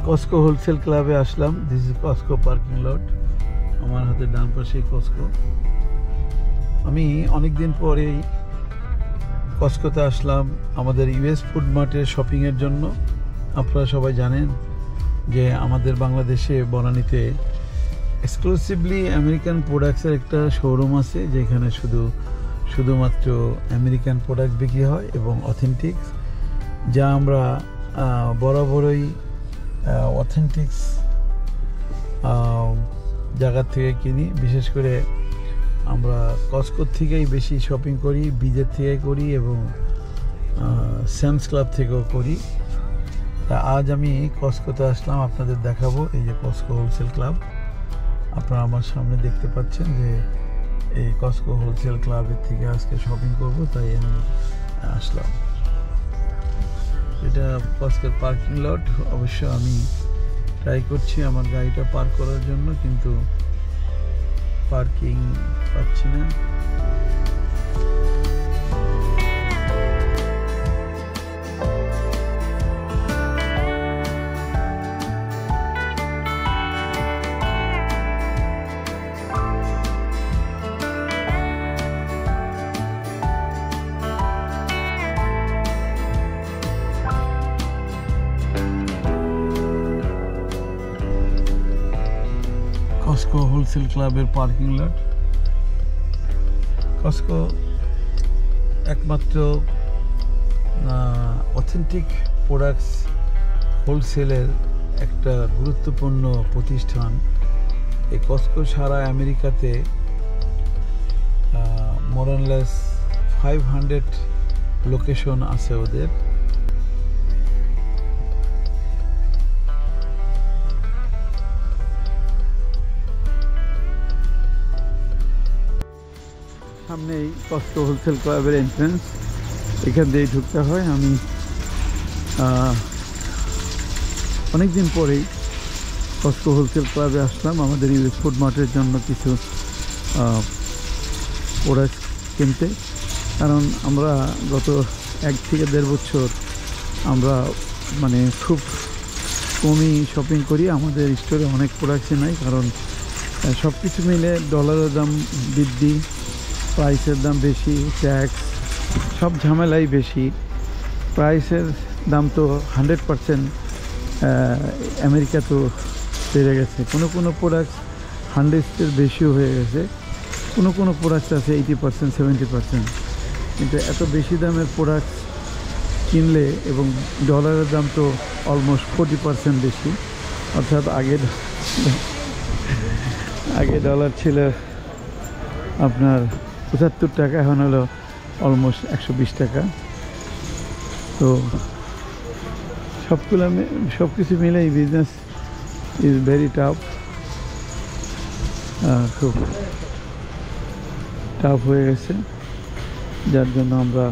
Costco wholesale ক্লাবে আসলাম। This is Costco parking lot. আমার হাতে ডান পাশে কস্কো। আমি অনেক দিন পরেই কস্কোতে আসলাম আমাদের ইউএস ফুড মার্টের শপিংয়ের জন্য। আপনারা সবাই জানেন যে আমাদের বাংলাদেশে বনানীতে এক্সক্লুসিভলি আমেরিকান প্রোডাক্টসের একটা শোরুম আছে, যেখানে শুধুমাত্র আমেরিকান প্রোডাক্ট বিক্রি হয় এবং অথেন্টিক্স, যা আমরা বরাবরই অথেন্টিক্স জায়গার থেকে কিনি। বিশেষ করে আমরা কস্কোর থেকেই বেশি শপিং করি, বিজের থেকে করি এবং স্যামস ক্লাব থেকেও করি। তা আজ আমি কস্কোতে আসলাম, আপনাদের দেখাবো। এই যে কস্কো হোলসেল ক্লাব, আপনারা আমার সামনে দেখতে পাচ্ছেন যে এই কস্কো হোলসেল ক্লাবের থেকে আজকে শপিং করব, তাই আমি আসলাম। এটা কস্কোর পার্কিং লট। অবশ্য আমি ট্রাই করছি আমার গাড়িটা পার্ক করার জন্য, কিন্তু পার্কিং পাচ্ছি না। কস্কো হোলসেল ক্লাবের পার্কিং লট। কস্কো একমাত্র অথেন্টিক প্রোডাক্টস হোলসেলের একটা গুরুত্বপূর্ণ প্রতিষ্ঠান। এই কস্কো সারা আমেরিকাতে মোরানলেস 500 লোকেশন আছে ওদের। সামনেই কস্কো হোলসেল ক্লাবের এন্ট্রান্স, এখান দিয়েই ঢুকতে হয়। আমি অনেক দিন পরেই কস্কো হোলসেল ক্লাবে আসলাম আমাদের ইউএস ফুড মার্টের জন্য কিছু প্রোডাক্ট কিনতে। কারণ আমরা গত 1 থেকে 1.5 বছর আমরা খুব কমই শপিং করি। আমাদের স্টোরে অনেক প্রোডাক্টই নাই, কারণ সব কিছু মিলে ডলারের দাম বৃদ্ধি, প্রাইসের দাম বেশি, ট্যাক্স, সব ঝামেলাই বেশি। প্রাইসের দাম তো 100% আমেরিকা তো বেড়ে গেছে। কোনো প্রোডাক্ট 100-এর বেশিও হয়ে গেছে। কোনো প্রোডাক্ট আছে 80%, 70%। কিন্তু এত বেশি দামের প্রোডাক্ট কিনলে, এবং ডলারের দাম তো অলমোস্ট 40% বেশি। অর্থাৎ আগে ডলার ছিল আপনার 75 টাকা, এখন হলো অলমোস্ট 120 টাকা। তো সব কিছু মিলে এই বিজনেস ইজ ভেরি টাফ, খুব টাফ হয়ে গেছে, যার জন্য আমরা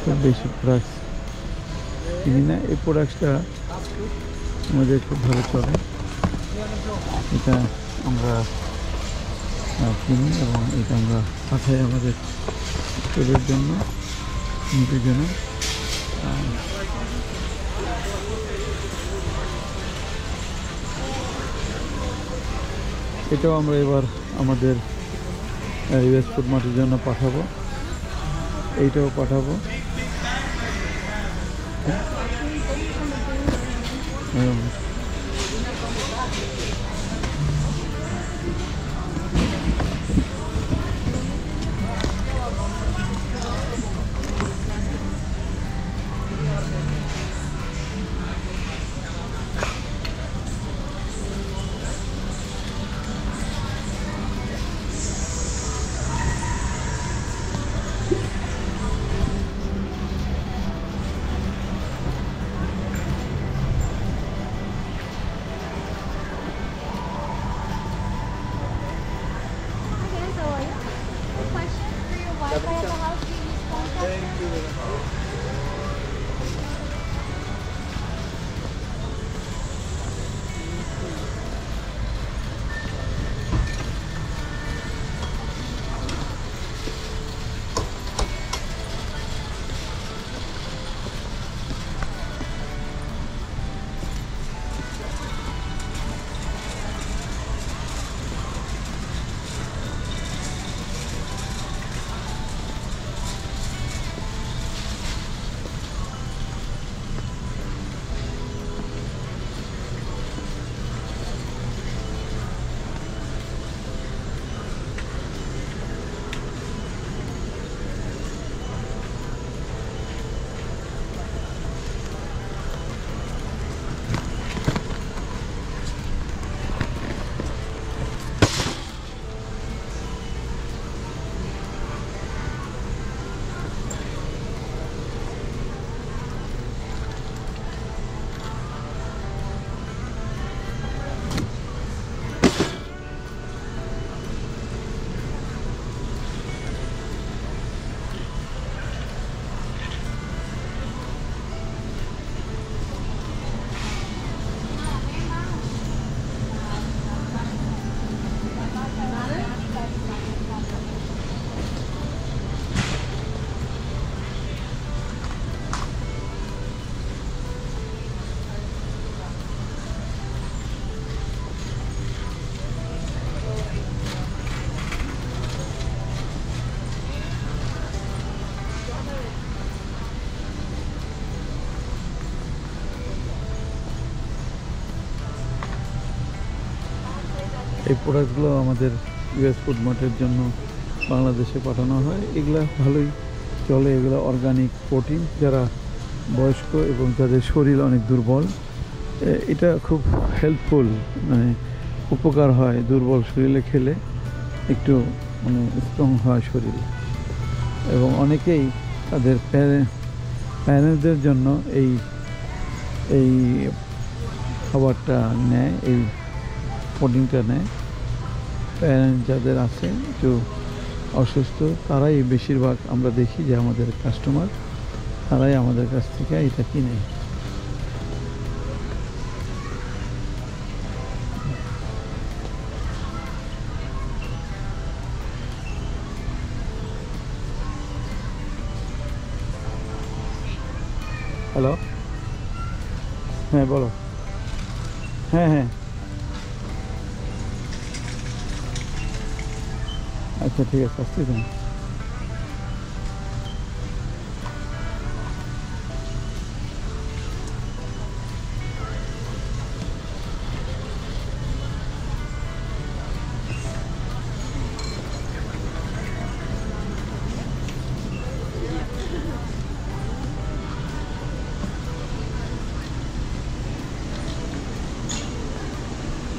খুব বেশি প্রোডাক্টস কিনি না। এই প্রোডাক্টসটা আমাদের খুব ভালো চলে, এটা আমরা কিনি এবং এটা আমরা পাঠাই আমাদের স্টোরের জন্য, নিজের জন্য। এটাও আমরা এবার আমাদের ইউএস ফুড মার্টের জন্য পাঠাবো, এইটাও পাঠাবো। এই প্রোডাক্টগুলো আমাদের ইউএস ফুড মার্টের জন্য বাংলাদেশে পাঠানো হয়। এগুলা ভালোই চলে, এগুলো অর্গানিক প্রোটিন। যারা বয়স্ক এবং যাদের শরীর অনেক দুর্বল, এটা খুব হেল্পফুল, মানে উপকার হয়। দুর্বল শরীরে খেলে একটু মানে স্ট্রং হয় শরীর। এবং অনেকেই তাদের প্যারেন্টসদের জন্য এই এই খাবারটা নেয়, এই প্রোটিনটা নেয়। প্যারেন্টস যাদের আছে একটু অসুস্থ, তারাই বেশিরভাগ আমরা দেখি যে আমাদের কাস্টমার, তারাই আমাদের কাছ থেকে এটা কিনে। হ্যালো, হ্যাঁ বলো। হ্যাঁ হ্যাঁ, আচ্ছা ঠিক আছে, আসছি তুমি।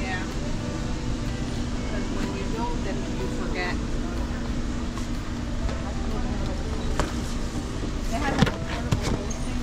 Yeah, because when you don't, then you forget. They have like affordable hosting.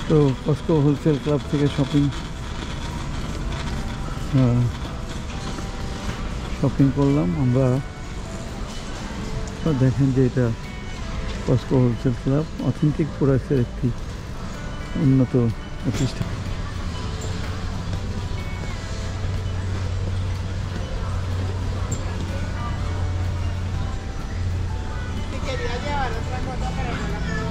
তো কস্কো হোলসেল ক্লাব থেকে শপিং করলাম আমরা। দেখেন যে এটা কস্কো হোলসেল ক্লাব অথেন্টিক প্রোডাক্টসের একটি উন্নত প্রতিষ্ঠান। Si quería llevar otra cosa, pero no la puedo.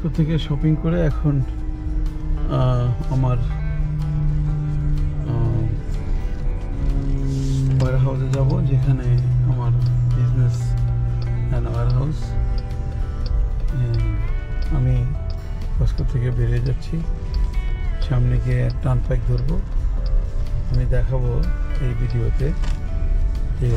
Costco থেকে শপিং করে এখন আমার ওয়ার হাউসে যাব, যেখানে আমার বিজনেস অ্যান্ড ওয়ার হাউস। আমি কস্কো থেকে বেরিয়ে যাচ্ছি, সামনে গিয়ে টার্নপ্যাক ধরবো। আমি দেখাবো এই ভিডিওতে যে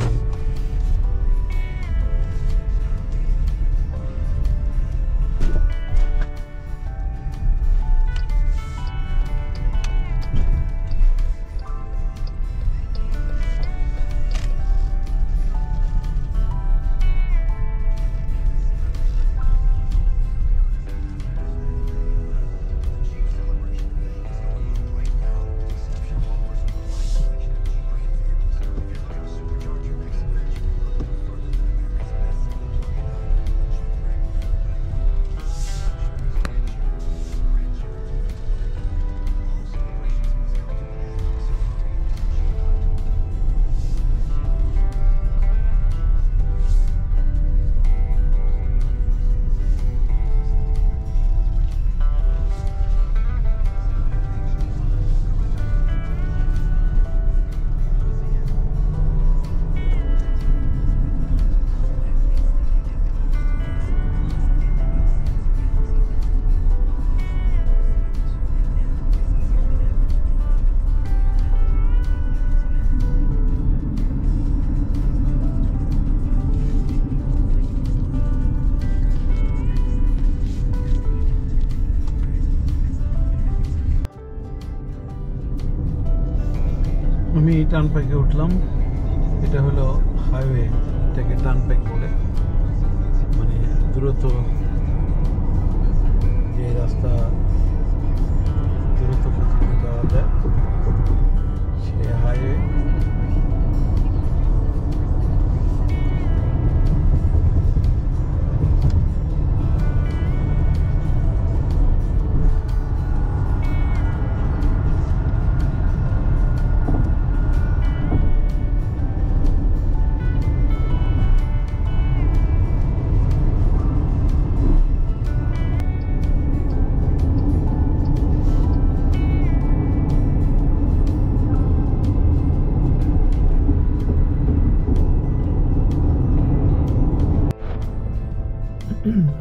আমি টার্নপ্যাকে উঠলাম। এটা হলো হাইওয়ে, এটাকে টার্নপ্যাক বলে, মানে দ্রুত যে রাস্তা দ্রুত গতিতে যাওয়া যায় সে হাইওয়ে।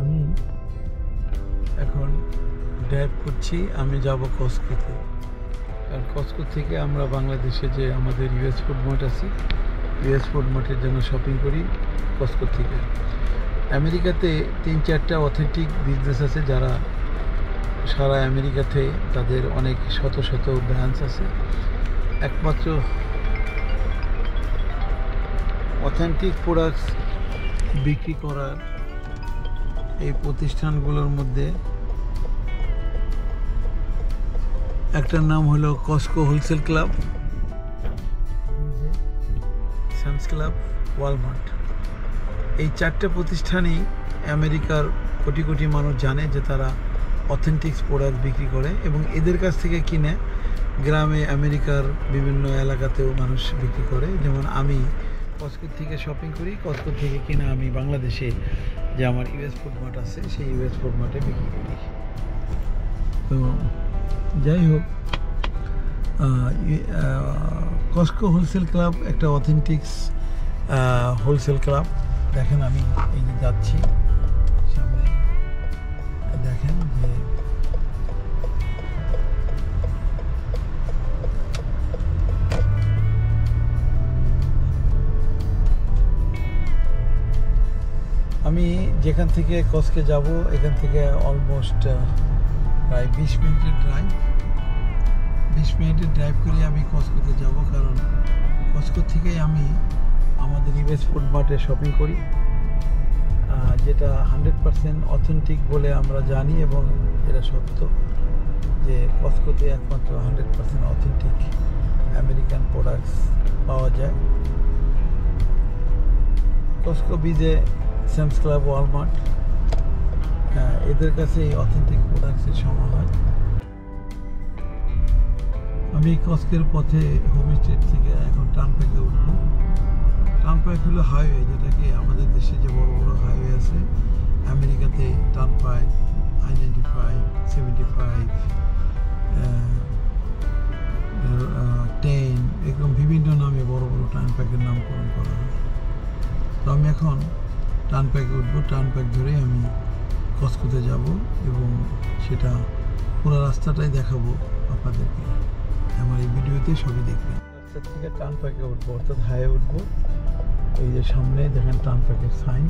আমি এখন ড্রাইভ করছি, আমি যাব কস্কোতে। আর কস্কো থেকে আমরা বাংলাদেশে যে আমাদের ইউএস ফুড মার্ট আছে, ইউএস ফুড মার্টের জন্য শপিং করি কস্কো থেকে। আমেরিকাতে 3-4টা অথেন্টিক বিজনেস আছে যারা সারা আমেরিকাতে, তাদের অনেক শত শত ব্রাঞ্চ আছে। একমাত্র অথেন্টিক প্রোডাক্টস বিক্রি করার এই প্রতিষ্ঠানগুলোর মধ্যে একটার নাম হলো Costco wholesale club, Sam's club, Walmart. এই 4টে প্রতিষ্ঠানই আমেরিকার কোটি কোটি মানুষ জানে যে তারা অথেন্টিক প্রোডাক্ট বিক্রি করে, এবং এদের কাছ থেকে কিনে গ্রামে আমেরিকার বিভিন্ন এলাকাতেও মানুষ বিক্রি করে। যেমন আমি কস্কো থেকে শপিং করি, কস্কো থেকে কিনে আমি বাংলাদেশে যে আমার ইউএস ফুড মার্ট আছে সেই ইউএস ফুড মার্টে বিক্রি করি। তো যাই হোক, কস্কো হোলসেল ক্লাব একটা অথেন্টিক্স হোলসেল ক্লাব। দেখেন আমি এই যে যাচ্ছি সামনে, দেখেন যে আমি যেখান থেকে কস্কে যাব এখান থেকে অলমোস্ট প্রায় 20 মিনিটের ড্রাইভ। 20 মিনিটের ড্রাইভ করে আমি কস্কোতে যাব, কারণ কস্কো থেকেই আমি আমাদের ইউএস ফুড মার্টে শপিং করি, যেটা 100% অথেন্টিক বলে আমরা জানি, এবং এটা সত্য যে কস্কোতে একমাত্র 100% অথেন্টিক আমেরিকান প্রোডাক্টস পাওয়া যায়। কস্কো বিজে, সামস ক্লাব, ওয়ালমার্ট, এদের কাছে এই অথেন্টিক প্রোডাক্টসের সমাহার। আমি কস্কের পথে হোম স্ট্রিট থেকে এখন টার্নপ্যাকে উঠব। টার্নপ্যাক হলো হাইওয়ে, যেটাকে আমাদের দেশে যে বড় বড় হাইওয়ে আছে আমেরিকাতে টার্নপ্যাক, I-95, 75, 10 এরকম বিভিন্ন নামে বড় বড় টার্নপ্যাকের নামকরণ করা হয়। তো আমি এখন টার্নপ্যাকে উঠবো, টার্নপ্যাক ধরে আমি কসকোতে যাব এবং সেটা পুরো রাস্তাটাই দেখাবো আপনাদেরকে। আমার এই ভিডিওতে সবই দেখবেন। রাস্তা থেকে টার্নপ্যাকে উঠবো, অর্থাৎ হাইয়ে উঠবো। এই যে সামনে দেখেন টার্নপ্যাকের সাইন।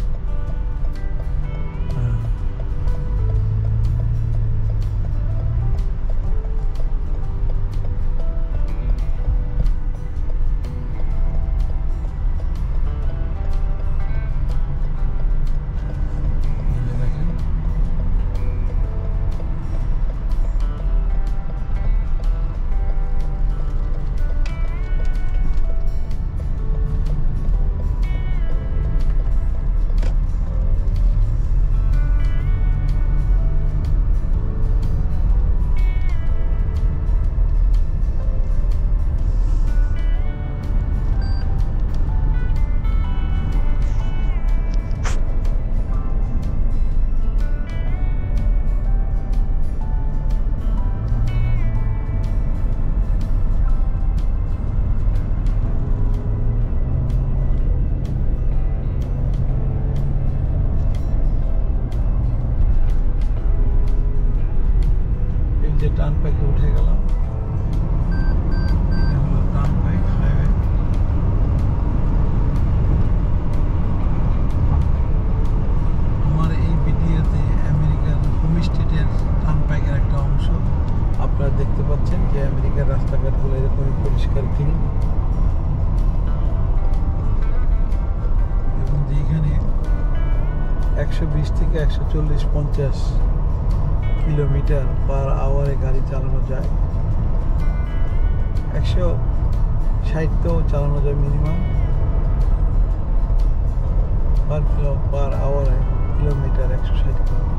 টার্নপ্যাকে উঠে গেলাম। এটা হলো টার্নপ্যাক হাইওয়ে। আমার এই ভিডিওতে আমেরিকার হোম স্টেটের টার্নপ্যাকের একটা অংশ আপনারা দেখতে পাচ্ছেন, যে আমেরিকার রাস্তাঘাটগুলো এরকমই পরিষ্কার ক্লিন, এবং যেখানে 120 থেকে 140-150 কিলোমিটার পার আওয়ারে গাড়ি চালানো যায়। 160 তো চালানো যায় মিনিমাম পার আওয়ারে, কিলোমিটার 160 কিলোমিটার।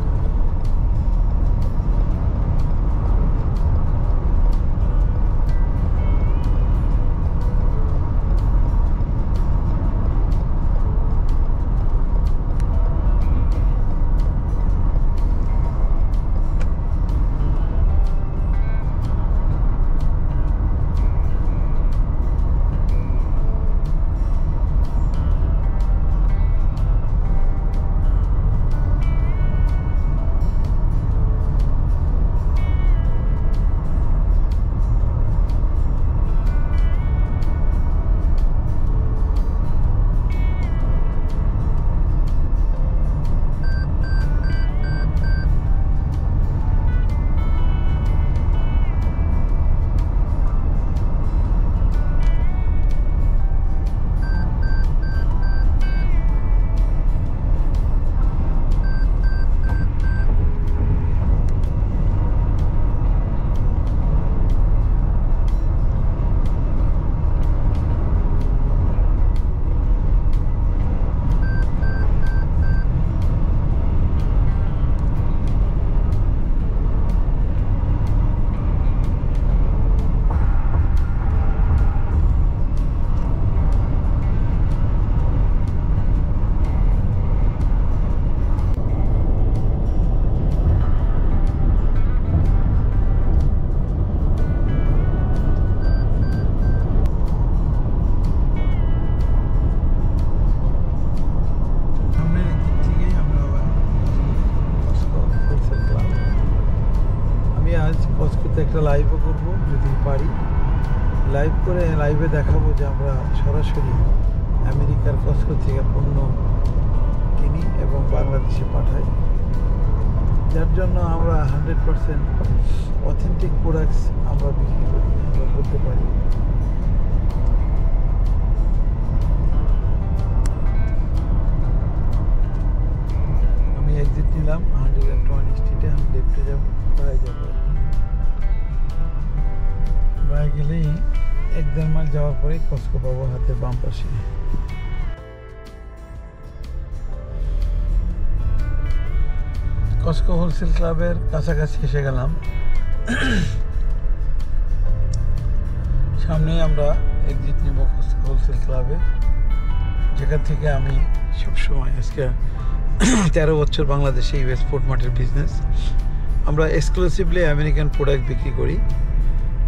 কসকোতে একটা লাইভও করবো যদি পারি। লাইভ করে লাইভে দেখাবো যে আমরা সরাসরি আমেরিকার কসকো থেকে পণ্য কিনি এবং বাংলাদেশে পাঠাই, যার জন্য আমরা 100% অথেন্টিক প্রোডাক্টস আমরা বিক্রি করি, আমরা বলতে পারি। আমি এক্সিট নিলাম 120 স্ট্রিটে, আমি লেফটে যাবো, বাই যাবো। বাই গেলেই 1-1.5 মাইল যাওয়ার পরেই কসকো পাবো হাতের বাম পাশে। কসকো হোলসেল ক্লাবের কাছাকাছি এসে গেলাম। সামনেই আমরা এক্সিট নিব কসকো হোলসেল ক্লাবে, যেখান থেকে আমি সবসময় আজকে 13 বছর বাংলাদেশে ইউএস ফুড মার্টের বিজনেস আমরা এক্সক্লুসিভলি আমেরিকান প্রোডাক্ট বিক্রি করি।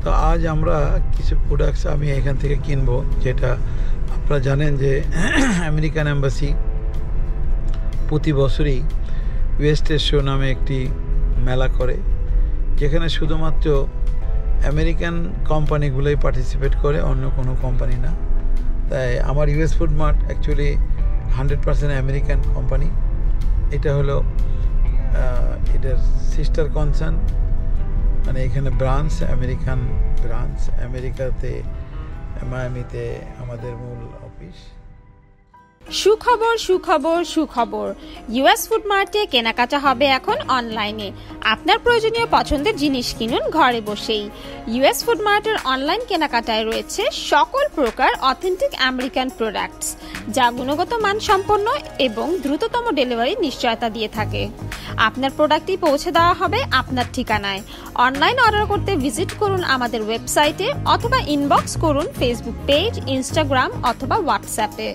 তো আজ আমরা কিছু প্রোডাক্টস আমি এখান থেকে কিনবো, যেটা আপনারা জানেন যে আমেরিকান এম্বাসি প্রতি বছরই ওয়েস্ট শো নামে একটি মেলা করে, যেখানে শুধুমাত্র আমেরিকান কোম্পানিগুলোই পার্টিসিপেট করে, অন্য কোনো কোম্পানি না। তাই আমার US food mart actually 100% American company. এটা হলো এটার সিস্টার কনসার্ন, মানে এখানে ব্রাঞ্চ, আমেরিকান ব্রাঞ্চ, আমেরিকাতে মায়ামিতে আমাদের মূল অফিস। সুখবর সুখবর সুখবর, ইউএস ফুড মার্টে কেনাকাটা হবে এখন অনলাইনে। আপনার প্রয়োজনীয় পছন্দের জিনিস কিনুন ঘরে বসেই। ইউএস ফুড মার্টের অনলাইন কেনাকাটায় রয়েছে সকল প্রকার অথেন্টিক আমেরিকান প্রোডাক্টস, যা গুণগত মান সম্পন্ন এবং দ্রুততম ডেলিভারির নিশ্চয়তা দিয়ে থাকে। আপনার প্রোডাক্টটি পৌঁছে দেওয়া হবে আপনার ঠিকানায়। অনলাইন অর্ডার করতে ভিজিট করুন আমাদের ওয়েবসাইটে অথবা ইনবক্স করুন ফেসবুক পেজ, ইনস্টাগ্রাম অথবা হোয়াটসঅ্যাপে।